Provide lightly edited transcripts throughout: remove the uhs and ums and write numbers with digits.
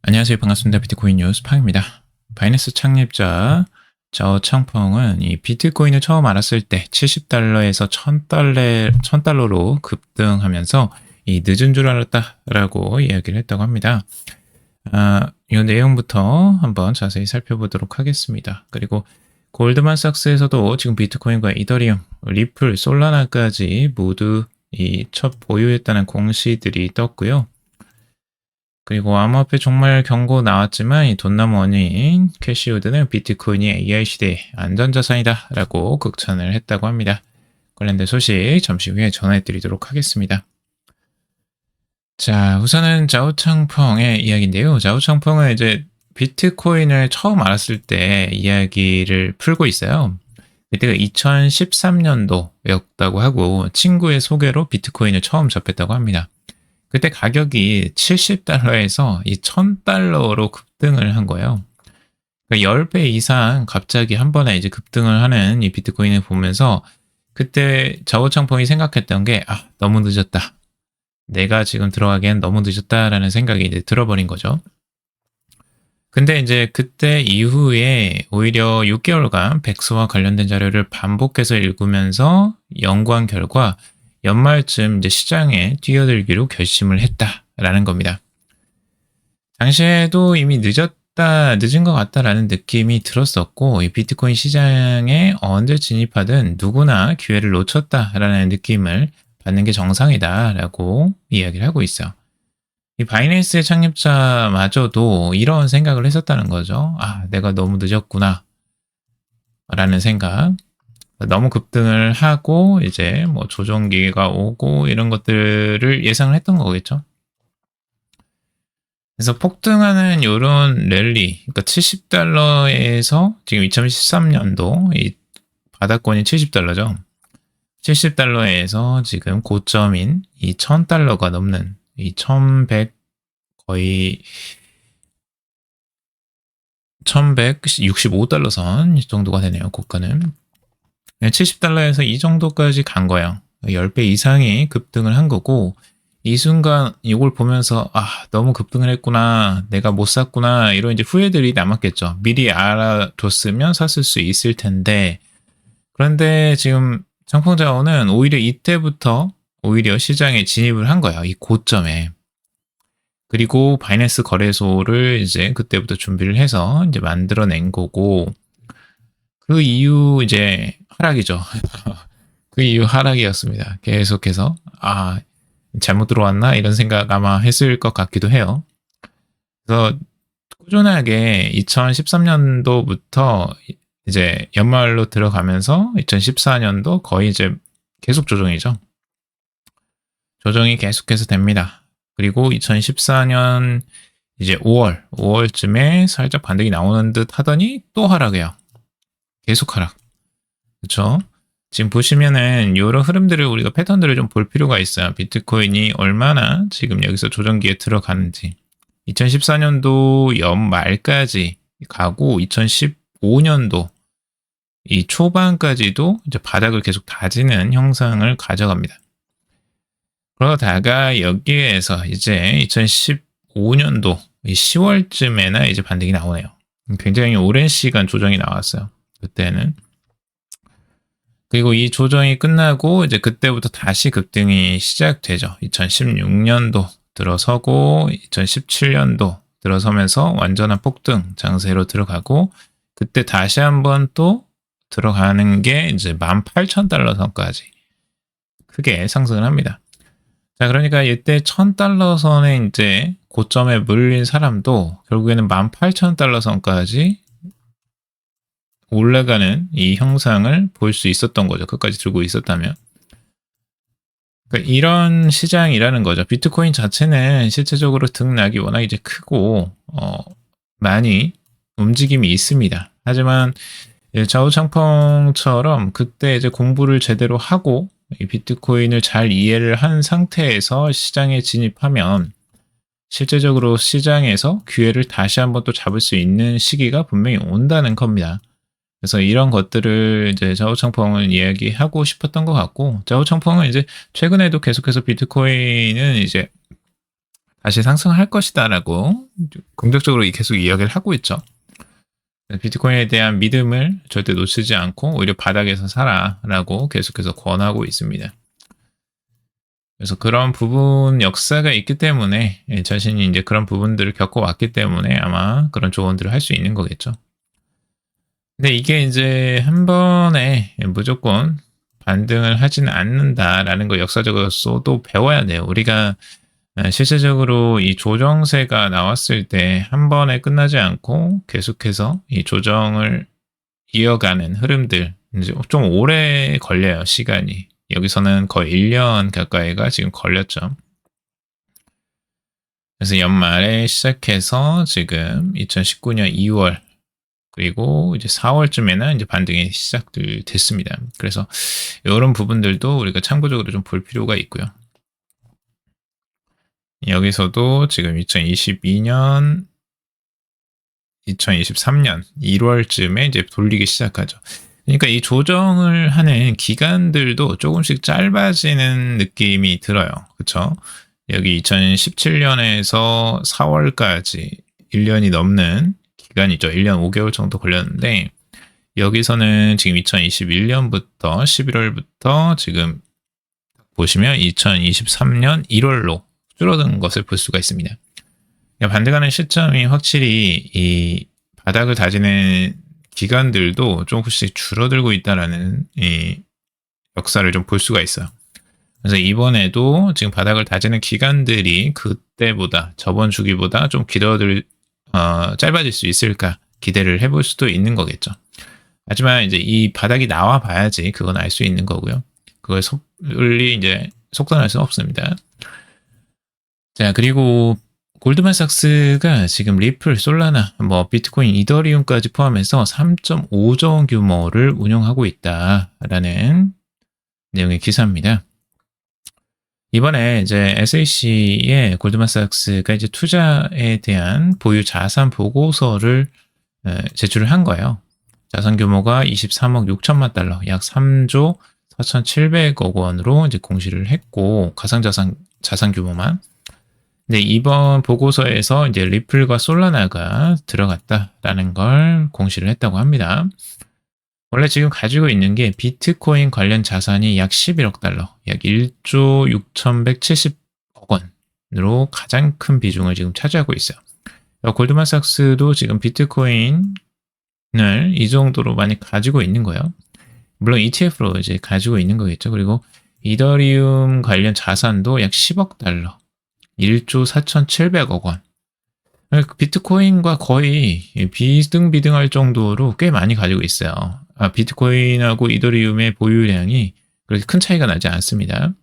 안녕하세요. 반갑습니다. 비트코인 뉴스 팡입니다. 바이낸스 창립자 자오 창펑은 이 비트코인을 처음 알았을 때 70달러에서 1000달러로 급등하면서 이 늦은 줄 알았다라고 이야기를 했다고 합니다. 이 내용부터 한번 자세히 살펴보도록 하겠습니다. 그리고 골드만삭스에서도 지금 비트코인과 이더리움, 리플, 솔라나까지 모두 이 첫 보유했다는 공시들이 떴고요. 그리고 암호화폐 종말 경고 나왔지만 이 돈나무 원인 캐시우드는 비트코인이 AI 시대의 안전자산이다 라고 극찬을 했다고 합니다. 관련된 소식 잠시 후에 전해드리도록 하겠습니다. 자, 우선은 자오창펑의 이야기인데요. 자오창펑은 이제 비트코인을 처음 알았을 때 이야기를 풀고 있어요. 그때가 2013년도였다고 하고 친구의 소개로 비트코인을 처음 접했다고 합니다. 그때 가격이 70달러에서 이 1000달러로 급등을 한 거예요. 그러니까 10배 이상 갑자기 한 번에 이제 급등을 하는 이 비트코인을 보면서 그때 자오창펑이 생각했던 게 너무 늦었다. 내가 지금 들어가기엔 너무 늦었다라는 생각이 이제 들어버린 거죠. 근데 이제 그때 이후에 오히려 6개월간 백스와 관련된 자료를 반복해서 읽으면서 연구한 결과 연말쯤 이제 시장에 뛰어들기로 결심을 했다라는 겁니다. 당시에도 이미 늦은 것 같다라는 느낌이 들었었고, 이 비트코인 시장에 언제 진입하든 누구나 기회를 놓쳤다라는 느낌을 받는 게 정상이다라고 이야기를 하고 있어요. 이 바이낸스의 창립자마저도 이런 생각을 했었다는 거죠. 내가 너무 늦었구나 라는 생각. 너무 급등을 하고 이제 뭐 조정기가 오고 이런 것들을 예상을 했던 거겠죠. 그래서 폭등하는 이런 랠리, 그러니까 70달러에서 지금 2013년도 이 바닥권이 70달러죠. 70달러에서 지금 고점인 이 1000달러가 넘는 이 1100 거의 1165달러 선 정도가 되네요. 고가는. 70달러에서 이 정도까지 간 거예요. 10배 이상이 급등을 한 거고, 이 순간 이걸 보면서 너무 급등을 했구나, 내가 못 샀구나, 이런 이제 후회들이 남았겠죠. 미리 알아뒀으면 샀을 수 있을 텐데. 그런데 지금 창펑자오는 오히려 이때부터 오히려 시장에 진입을 한 거예요. 이 고점에. 그리고 바이낸스 거래소를 이제 그때부터 준비를 해서 이제 만들어낸 거고, 그 이후 이제 하락이죠. 그 이후 하락이었습니다. 계속해서 잘못 들어왔나 이런 생각 아마 했을 것 같기도 해요. 그래서 꾸준하게 2013년도부터 이제 연말로 들어가면서 2014년도 거의 이제 계속 조정이죠. 조정이 계속해서 됩니다. 그리고 2014년 이제 5월쯤에 살짝 반등이 나오는 듯 하더니 또 하락해요. 계속 하락. 그렇죠? 지금 보시면은 이런 흐름들을 우리가 패턴들을 좀 볼 필요가 있어요. 비트코인이 얼마나 지금 여기서 조정기에 들어가는지. 2014년도 연말까지 가고 2015년도 이 초반까지도 이제 바닥을 계속 다지는 형상을 가져갑니다. 그러다가 여기에서 이제 2015년도 10월쯤에나 이제 반등이 나오네요. 굉장히 오랜 시간 조정이 나왔어요. 그때는. 그리고 이 조정이 끝나고 이제 그때부터 다시 급등이 시작되죠. 2016년도 들어서고 2017년도 들어서면서 완전한 폭등 장세로 들어가고, 그때 다시 한번 또 들어가는 게 이제 18,000달러 선까지 크게 상승을 합니다. 자, 그러니까 이때 1000달러 선에 이제 고점에 물린 사람도 결국에는 18,000달러 선까지 올라가는 이 형상을 볼 수 있었던 거죠. 끝까지 들고 있었다면. 그러니까 이런 시장이라는 거죠. 비트코인 자체는 실제적으로 등락이 워낙 이제 크고 많이 움직임이 있습니다. 하지만 자오창펑처럼 그때 이제 공부를 제대로 하고 이 비트코인을 잘 이해를 한 상태에서 시장에 진입하면 실제적으로 시장에서 기회를 다시 한번 또 잡을 수 있는 시기가 분명히 온다는 겁니다. 그래서 이런 것들을 이제 자오창펑은 이야기하고 싶었던 것 같고, 자오창펑은 이제 최근에도 계속해서 비트코인은 이제 다시 상승할 것이다라고 긍정적으로 계속 이야기를 하고 있죠. 비트코인에 대한 믿음을 절대 놓치지 않고 오히려 바닥에서 사라라고 계속해서 권하고 있습니다. 그래서 그런 부분 역사가 있기 때문에 자신이 이제 그런 부분들을 겪어왔기 때문에 아마 그런 조언들을 할 수 있는 거겠죠. 근데 이게 이제 한 번에 무조건 반등을 하지는 않는다라는 걸 역사적으로서도 배워야 돼요. 우리가 실제적으로 이 조정세가 나왔을 때 한 번에 끝나지 않고 계속해서 이 조정을 이어가는 흐름들, 이제 좀 오래 걸려요, 시간이. 여기서는 거의 1년 가까이가 지금 걸렸죠. 그래서 연말에 시작해서 지금 2019년 2월, 그리고 이제 4월쯤에는 이제 반등이 시작됐습니다. 그래서 이런 부분들도 우리가 참고적으로 좀 볼 필요가 있고요. 여기서도 지금 2022년, 2023년 1월쯤에 이제 돌리기 시작하죠. 그러니까 이 조정을 하는 기간들도 조금씩 짧아지는 느낌이 들어요. 그렇죠? 여기 2017년에서 4월까지 1년이 넘는 기간이죠. 1년 5개월 정도 걸렸는데 여기서는 지금 2021년부터 11월부터 지금 보시면 2023년 1월로 줄어든 것을 볼 수가 있습니다. 반등하는 시점이 확실히 이 바닥을 다지는 기간들도 조금씩 줄어들고 있다라는 이 역사를 좀 볼 수가 있어요. 그래서 이번에도 지금 바닥을 다지는 기간들이 그때보다 저번 주기보다 좀 짧아질 수 있을까 기대를 해볼 수도 있는 거겠죠. 하지만 이제 이 바닥이 나와 봐야지 그건 알 수 있는 거고요. 그걸 섣불리 이제 속단할 수는 없습니다. 자, 그리고 골드만삭스가 지금 리플, 솔라나, 비트코인, 이더리움까지 포함해서 3.5조 원 규모를 운용하고 있다라는 내용의 기사입니다. 이번에 이제 SEC의 골드만삭스가 이제 투자에 대한 보유 자산 보고서를 제출을 한 거예요. 자산 규모가 23억 6천만 달러, 약 3조 4,700억 원으로 이제 공시를 했고, 자산 규모만. 네, 이번 보고서에서 이제 리플과 솔라나가 들어갔다라는 걸 공시를 했다고 합니다. 원래 지금 가지고 있는 게 비트코인 관련 자산이 약 11억 달러, 약 1조 6,170억 원으로 가장 큰 비중을 지금 차지하고 있어요. 골드만삭스도 지금 비트코인을 이 정도로 많이 가지고 있는 거예요. 물론 ETF로 이제 가지고 있는 거겠죠. 그리고 이더리움 관련 자산도 약 10억 달러. 1조 4,700억 원. 비트코인과 거의 비등비등할 정도로 꽤 많이 가지고 있어요. 비트코인하고 이더리움의 보유량이 그렇게 큰 차이가 나지 않습니다.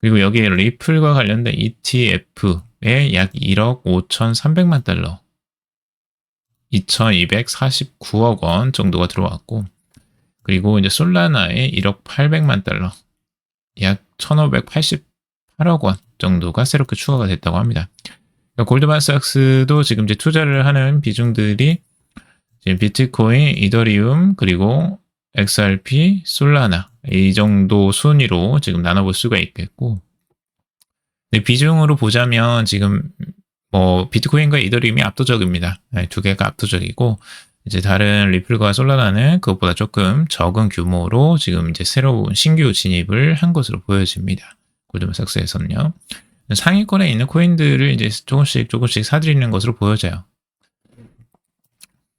그리고 여기에 리플과 관련된 ETF에 약 1억 5,300만 달러, 2,249억 원 정도가 들어왔고, 그리고 이제 솔라나에 1억 800만 달러, 약 1,588억 원 정도가 새롭게 추가가 됐다고 합니다. 그러니까 골드만삭스도 지금 이제 투자를 하는 비중들이 지금 비트코인, 이더리움, 그리고 XRP, 솔라나 이 정도 순위로 지금 나눠볼 수가 있겠고, 비중으로 보자면 지금 비트코인과 이더리움이 압도적입니다. 두 개가 압도적이고, 이제 다른 리플과 솔라나는 그것보다 조금 적은 규모로 지금 이제 새로운 신규 진입을 한 것으로 보여집니다. 골드만삭스에서는요. 상위권에 있는 코인들을 이제 조금씩 사들이는 것으로 보여져요.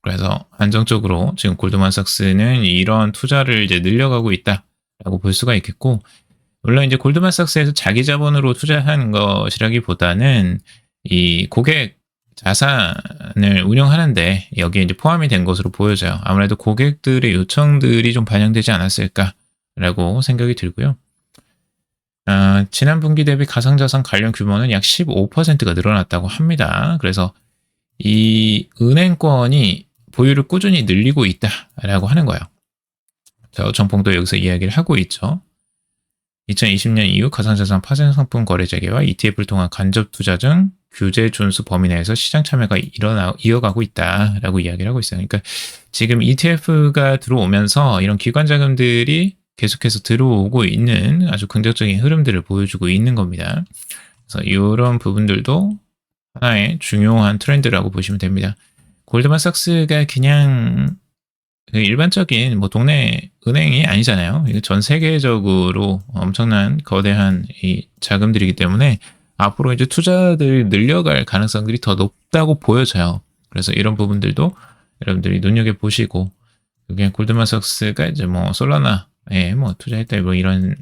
그래서 안정적으로 지금 골드만삭스는 이런 투자를 이제 늘려가고 있다라고 볼 수가 있겠고, 물론 이제 골드만삭스에서 자기 자본으로 투자한 것이라기보다는 이 고객 자산을 운영하는데 여기에 이제 포함이 된 것으로 보여져요. 아무래도 고객들의 요청들이 좀 반영되지 않았을까라고 생각이 들고요. 지난 분기 대비 가상자산 관련 규모는 약 15%가 늘어났다고 합니다. 그래서 이 은행권이 보유를 꾸준히 늘리고 있다라고 하는 거예요. 정봉도 여기서 이야기를 하고 있죠. 2020년 이후 가상자산 파생 상품 거래 재개와 ETF를 통한 간접 투자 등 규제 준수 범위 내에서 시장 참여가 이어가고 있다라고 이야기를 하고 있어요. 그러니까 지금 ETF가 들어오면서 이런 기관 자금들이 계속해서 들어오고 있는 아주 긍정적인 흐름들을 보여주고 있는 겁니다. 그래서 이런 부분들도 하나의 중요한 트렌드라고 보시면 됩니다. 골드만삭스가 그냥 그 일반적인 뭐 동네 은행이 아니잖아요. 이거 전 세계적으로 엄청난 거대한 이 자금들이기 때문에 앞으로 이제 투자들이 늘려갈 가능성들이 더 높다고 보여져요. 그래서 이런 부분들도 여러분들이 눈여겨 보시고, 그냥 골드만삭스가 이제 뭐 솔라나에 뭐 투자했다 뭐 이런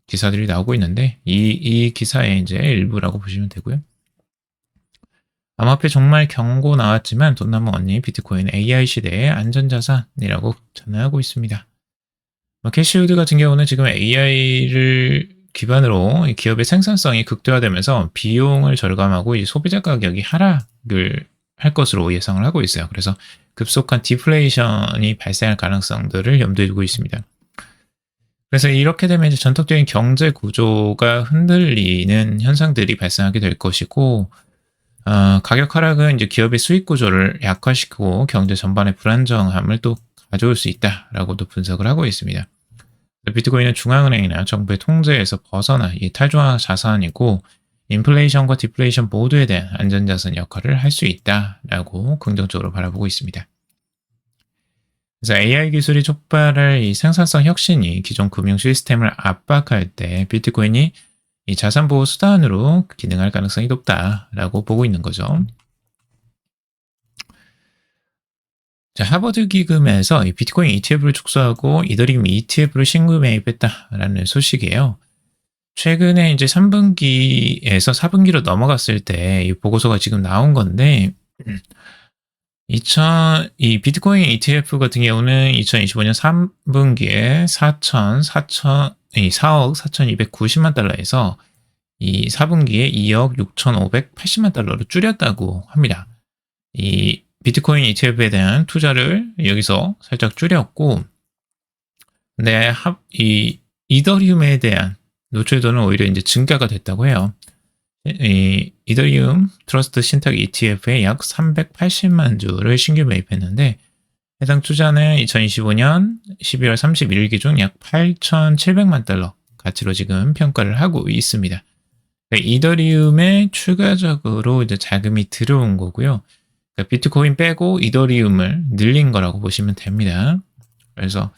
기사들이 나오고 있는데, 이 기사의 이제 일부라고 보시면 되고요. 암호화폐 정말 경고 나왔지만 돈나무 언니 비트코인 AI 시대의 안전자산이라고 전하고 있습니다. 캐시우드 같은 경우는 지금 AI를 기반으로 기업의 생산성이 극대화되면서 비용을 절감하고 이 소비자 가격이 하락을 할 것으로 예상을 하고 있어요. 그래서 급속한 디플레이션이 발생할 가능성들을 염두에 두고 있습니다. 그래서 이렇게 되면 이제 전통적인 경제 구조가 흔들리는 현상들이 발생하게 될 것이고, 가격 하락은 이제 기업의 수익 구조를 약화시키고 경제 전반의 불안정함을 또 가져올 수 있다라고도 분석을 하고 있습니다. 비트코인은 중앙은행이나 정부의 통제에서 벗어나 이 탈중앙 자산이고, 인플레이션과 디플레이션 모두에 대한 안전자산 역할을 할 수 있다라고 긍정적으로 바라보고 있습니다. 그래서 AI 기술이 촉발할 이 생산성 혁신이 기존 금융 시스템을 압박할 때 비트코인이 이 자산 보호 수단으로 기능할 가능성이 높다라고 보고 있는 거죠. 자, 하버드 기금에서 이 비트코인 ETF를 축소하고 이더리움 ETF를 신규 매입했다라는 소식이에요. 최근에 이제 3분기에서 4분기로 넘어갔을 때 이 보고서가 지금 나온 건데, 이 비트코인 ETF 같은 경우는 2025년 3분기에 4억 4,290만 달러에서 이 4분기에 2억 6,580만 달러로 줄였다고 합니다. 이 비트코인 ETF에 대한 투자를 여기서 살짝 줄였고, 근데 이 이더리움에 대한 노출도는 오히려 이제 증가가 됐다고 해요. 이 이더리움 트러스트 신탁 ETF에 약 380만 주를 신규 매입했는데, 해당 투자는 2025년 12월 31일 기준 약 8,700만 달러 가치로 지금 평가를 하고 있습니다. 이더리움에 추가적으로 이제 자금이 들어온 거고요. 그러니까 비트코인 빼고 이더리움을 늘린 거라고 보시면 됩니다. 그래서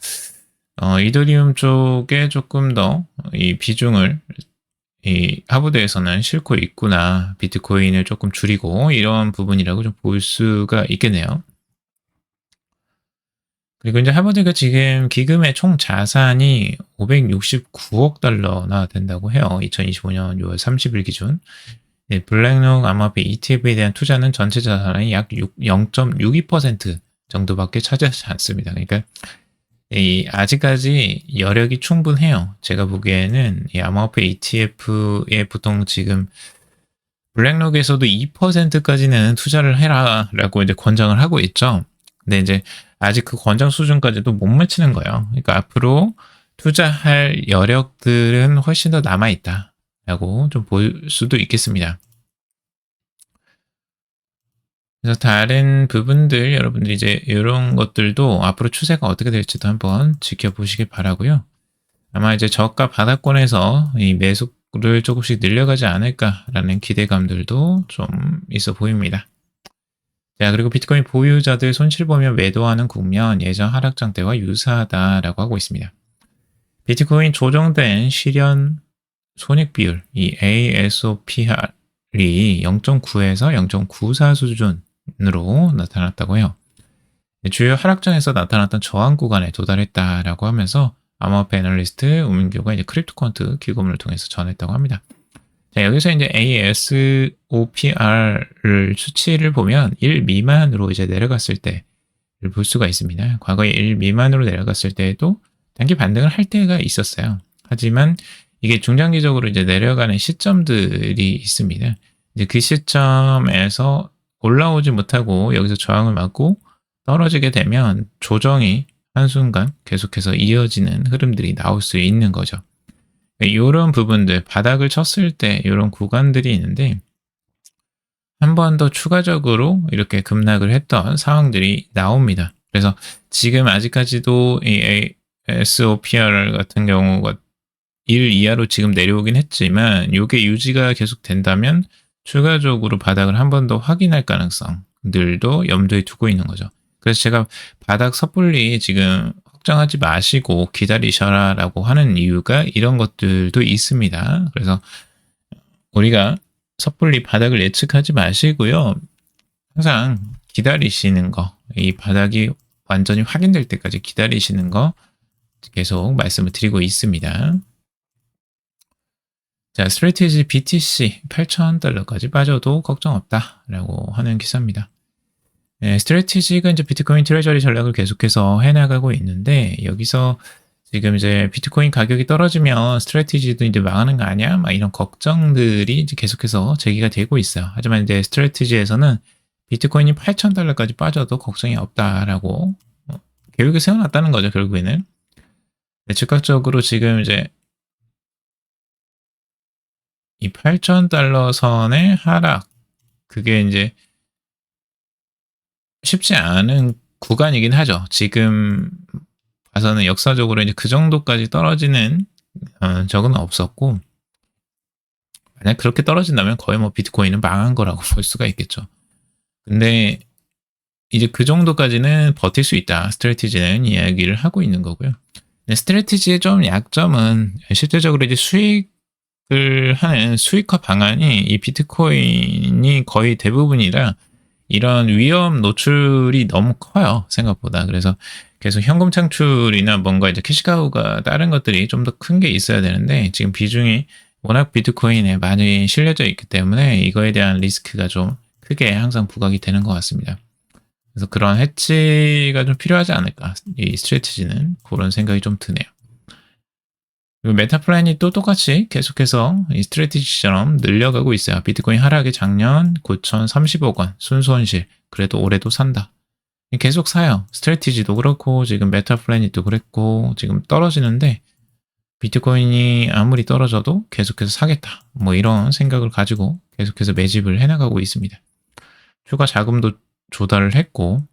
이더리움 쪽에 조금 더 이 비중을 이 하버드에서는 싣고 있구나, 비트코인을 조금 줄이고, 이런 부분이라고 좀 볼 수가 있겠네요. 그리고 이제 하버드가 지금 기금의 총 자산이 569억 달러나 된다고 해요. 2025년 6월 30일 기준. 블랙록 암호화폐 ETF에 대한 투자는 전체 자산의 약 0.62% 정도밖에 차지하지 않습니다. 그러니까 아직까지 여력이 충분해요. 제가 보기에는 이 암호화폐 ETF에 보통 지금 블랙록에서도 2%까지는 투자를 해라라고 이제 권장을 하고 있죠. 근데 이제 아직 그 권장 수준까지도 못 미치는 거예요. 그러니까 앞으로 투자할 여력들은 훨씬 더 남아있다라고 좀 볼 수도 있겠습니다. 그래서 다른 부분들 여러분들이 이제 이런 것들도 앞으로 추세가 어떻게 될지도 한번 지켜보시길 바라고요. 아마 이제 저가 바닥권에서 이 매수를 조금씩 늘려가지 않을까라는 기대감들도 좀 있어 보입니다. 자, 그리고 비트코인 보유자들 손실 보면 매도하는 국면 예전 하락장 때와 유사하다라고 하고 있습니다. 비트코인 조정된 실현 손익 비율, 이 ASOPR이 0.9에서 0.94 수준으로 나타났다고 해요. 주요 하락장에서 나타났던 저항 구간에 도달했다라고 하면서 암호화폐 애널리스트 우민규가 이제 크립토컨트 기금을 통해서 전했다고 합니다. 자, 여기서 이제 ASOPR을 수치를 보면 1 미만으로 이제 내려갔을 때를 볼 수가 있습니다. 과거에 1 미만으로 내려갔을 때에도 단기 반등을 할 때가 있었어요. 하지만 이게 중장기적으로 이제 내려가는 시점들이 있습니다. 이제 그 시점에서 올라오지 못하고 여기서 저항을 맞고 떨어지게 되면 조정이 한순간 계속해서 이어지는 흐름들이 나올 수 있는 거죠. 이런 부분들, 바닥을 쳤을 때 이런 구간들이 있는데, 한 번 더 추가적으로 이렇게 급락을 했던 상황들이 나옵니다. 그래서 지금 아직까지도 이 SOPR 같은 경우가 1 이하로 지금 내려오긴 했지만, 이게 유지가 계속 된다면 추가적으로 바닥을 한 번 더 확인할 가능성들도 염두에 두고 있는 거죠. 그래서 제가 바닥 섣불리 지금 걱정하지 마시고 기다리셔라라고 하는 이유가 이런 것들도 있습니다. 그래서 우리가 섣불리 바닥을 예측하지 마시고요. 항상 기다리시는 거, 이 바닥이 완전히 확인될 때까지 기다리시는 거 계속 말씀을 드리고 있습니다. 자, 스트레티지 BTC 8,000달러까지 빠져도 걱정 없다라고 하는 기사입니다. 네, 스트레티지가 이제 비트코인 트레저리 전략을 계속해서 해나가고 있는데 여기서 지금 이제 비트코인 가격이 떨어지면 스트레티지도 이제 망하는 거 아니야? 막 이런 걱정들이 이제 계속해서 제기가 되고 있어요. 하지만 이제 스트레티지에서는 비트코인이 8,000달러까지 빠져도 걱정이 없다라고 계획을 세워놨다는 거죠, 결국에는. 네, 즉각적으로 지금 이제 이 8,000달러 선의 하락, 그게 이제 쉽지 않은 구간이긴 하죠. 지금 봐서는 역사적으로 이제 그 정도까지 떨어지는 적은 없었고, 만약 그렇게 떨어진다면 거의 뭐 비트코인은 망한 거라고 볼 수가 있겠죠. 근데 이제 그 정도까지는 버틸 수 있다. 스트래티지는 이야기를 하고 있는 거고요. 스트래티지의 좀 약점은 실제적으로 이제 수익을 하는 수익화 방안이 이 비트코인이 거의 대부분이라 이런 위험 노출이 너무 커요. 생각보다. 그래서 계속 현금 창출이나 뭔가 이제 캐시카우가 다른 것들이 좀 더 큰 게 있어야 되는데 지금 비중이 워낙 비트코인에 많이 실려져 있기 때문에 이거에 대한 리스크가 좀 크게 항상 부각이 되는 것 같습니다. 그래서 그런 해치가 좀 필요하지 않을까. 이 스트래티지는 그런 생각이 좀 드네요. 그리고 메타플랜이 또 똑같이 계속해서 이 스트래티지처럼 늘려가고 있어요. 비트코인 하락이 작년 9,030억 원 순손실. 그래도 올해도 산다. 계속 사요. 스트래티지도 그렇고 지금 메타플래닛도 그랬고 지금 떨어지는데 비트코인이 아무리 떨어져도 계속해서 사겠다. 뭐 이런 생각을 가지고 계속해서 매집을 해나가고 있습니다. 추가 자금도 조달을 했고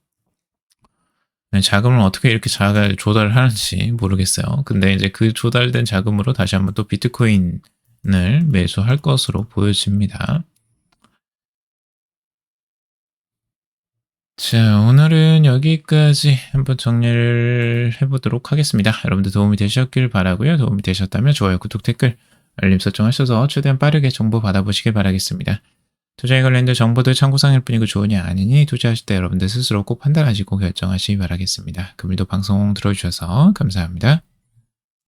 자금을 어떻게 이렇게 잘 조달을 하는지 모르겠어요. 근데 이제 그 조달된 자금으로 다시 한번 또 비트코인을 매수할 것으로 보여집니다. 자, 오늘은 여기까지 한번 정리를 해보도록 하겠습니다. 여러분들 도움이 되셨길 바라고요. 도움이 되셨다면 좋아요, 구독, 댓글, 알림 설정하셔서 최대한 빠르게 정보 받아보시길 바라겠습니다. 투자에 관련된 정보들 참고사항일 뿐이고 조언이 아니니 투자하실 때 여러분들 스스로 꼭 판단하시고 결정하시기 바라겠습니다. 금일도 방송 들어주셔서 감사합니다.